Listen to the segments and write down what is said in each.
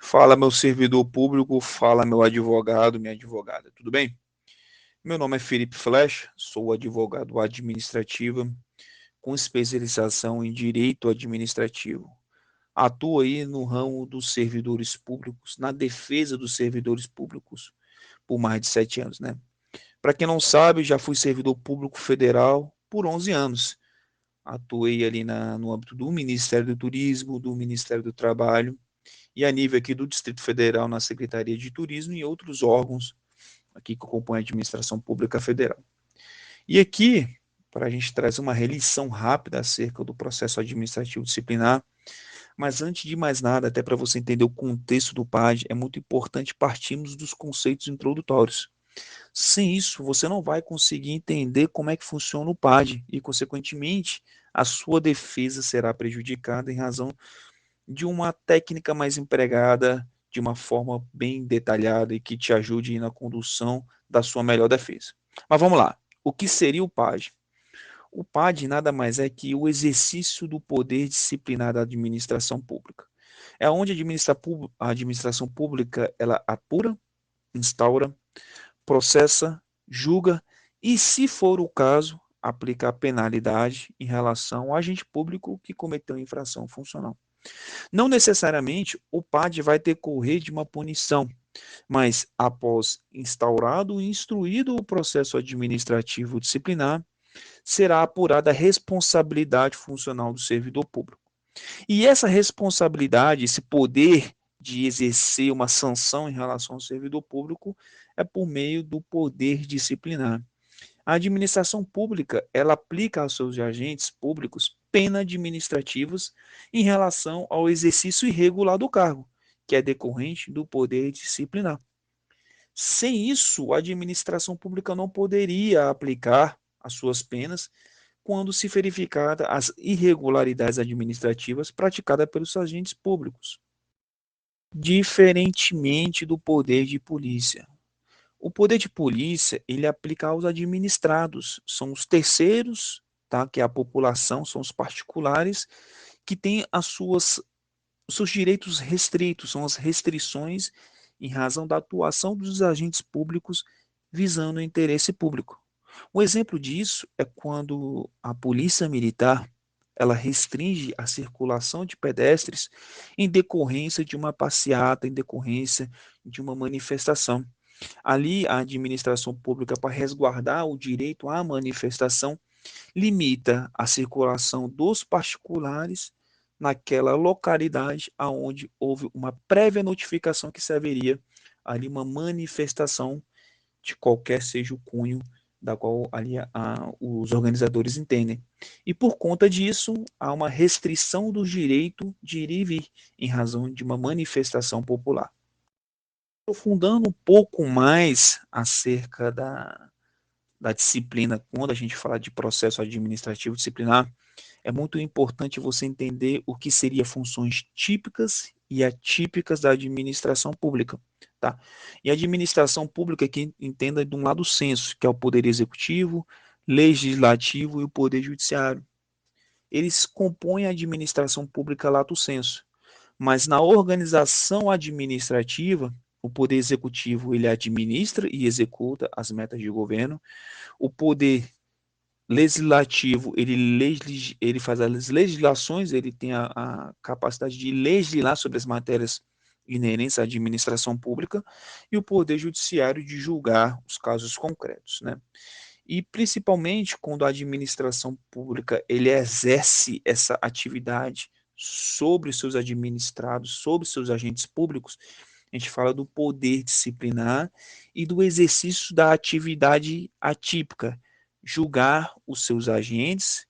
Fala, meu servidor público, fala, meu advogado, minha advogada, tudo bem? Meu nome é Felipe Flesch, sou advogado administrativo com especialização em direito administrativo. Atuo aí no ramo dos servidores públicos, na defesa dos servidores públicos, por mais de 7 anos, né? Para quem não sabe, já fui servidor público federal por 11 anos. Atuei ali no âmbito do Ministério do Turismo, do Ministério do Trabalho, e a nível aqui do Distrito Federal na Secretaria de Turismo e outros órgãos aqui que compõem a administração pública federal. E aqui, para a gente trazer uma relição rápida acerca do processo administrativo disciplinar, mas antes de mais nada, até para você entender o contexto do PAD, é muito importante partirmos dos conceitos introdutórios. Sem isso, você não vai conseguir entender como é que funciona o PAD e, consequentemente, a sua defesa será prejudicada em razão de uma técnica mais empregada de uma forma bem detalhada e que te ajude na condução da sua melhor defesa. Mas vamos lá. O que seria o PAD? O PAD nada mais é que o exercício do poder disciplinar da administração pública. É onde a administração pública ela apura, instaura, processa, julga e, se for o caso, aplica a penalidade em relação ao agente público que cometeu infração funcional. Não necessariamente o PAD vai decorrer de uma punição, mas após instaurado e instruído o processo administrativo disciplinar, será apurada a responsabilidade funcional do servidor público. E essa responsabilidade, esse poder de exercer uma sanção em relação ao servidor público, é por meio do poder disciplinar. A administração pública, ela aplica aos seus agentes públicos penas administrativas em relação ao exercício irregular do cargo, que é decorrente do poder disciplinar. Sem isso, a administração pública não poderia aplicar as suas penas quando se verificada as irregularidades administrativas praticadas pelos agentes públicos, diferentemente do poder de polícia. O poder de polícia, ele aplica aos administrados, são os terceiros, tá? Que é a população, são os particulares que têm os seus direitos restritos, são as restrições em razão da atuação dos agentes públicos visando o interesse público. Um exemplo disso é quando a polícia militar ela restringe a circulação de pedestres em decorrência de uma passeata, em decorrência de uma manifestação. Ali, a administração pública, para resguardar o direito à manifestação, limita a circulação dos particulares naquela localidade aonde houve uma prévia notificação que se haveria ali uma manifestação de qualquer seja o cunho da qual ali os organizadores entendem. E por conta disso, há uma restrição do direito de ir e vir em razão de uma manifestação popular. Aprofundando um pouco mais acerca da disciplina, quando a gente fala de processo administrativo disciplinar, é muito importante você entender o que seriam funções típicas e atípicas da administração pública, tá? E a administração pública que entenda de um lado senso, que é o poder executivo, legislativo e o poder judiciário. Eles compõem a administração pública lato sensu, mas na organização administrativa, o poder executivo ele administra e executa as metas de governo, o poder legislativo ele faz as legislações, ele tem a capacidade de legislar sobre as matérias inerentes à administração pública e o poder judiciário de julgar os casos concretos, né? E principalmente quando a administração pública ele exerce essa atividade sobre os seus administrados, sobre os seus agentes públicos, a gente fala do poder disciplinar e do exercício da atividade atípica, julgar os seus agentes,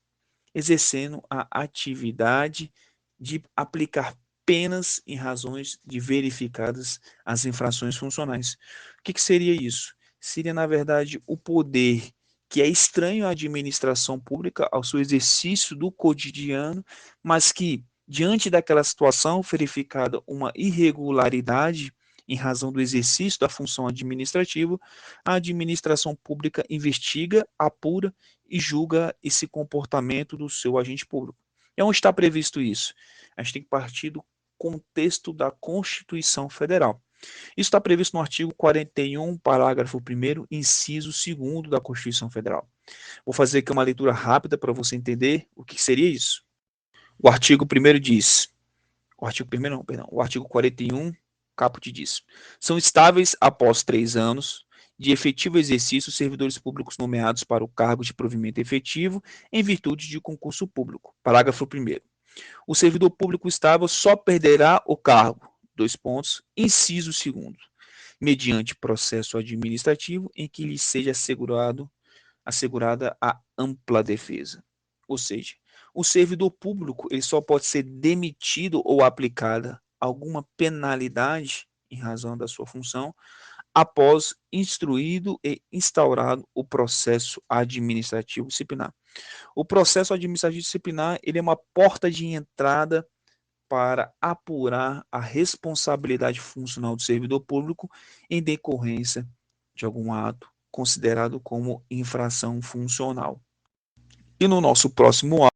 exercendo a atividade de aplicar penas em razões de verificadas as infrações funcionais. O que seria isso? Seria, na verdade, o poder que é estranho à administração pública, ao seu exercício do cotidiano, mas que, diante daquela situação verificada uma irregularidade em razão do exercício da função administrativa, a administração pública investiga, apura e julga esse comportamento do seu agente público. E onde está previsto isso? A gente tem que partir contexto da Constituição Federal. Isso está previsto no artigo 41, parágrafo 1º, inciso 2º da Constituição Federal. Vou fazer aqui uma leitura rápida para você entender o que seria isso. O artigo 1º diz, o artigo 41, caput diz, são estáveis após 3 anos de efetivo exercício os servidores públicos nomeados para o cargo de provimento efetivo em virtude de concurso público. Parágrafo 1º. O servidor público estável só perderá o cargo, inciso 2º, mediante processo administrativo em que lhe seja assegurada a ampla defesa. Ou seja, o servidor público ele só pode ser demitido ou aplicada alguma penalidade em razão da sua função após instruído e instaurado o processo administrativo disciplinar. O processo administrativo disciplinar ele é uma porta de entrada para apurar a responsabilidade funcional do servidor público em decorrência de algum ato considerado como infração funcional. E no nosso próximo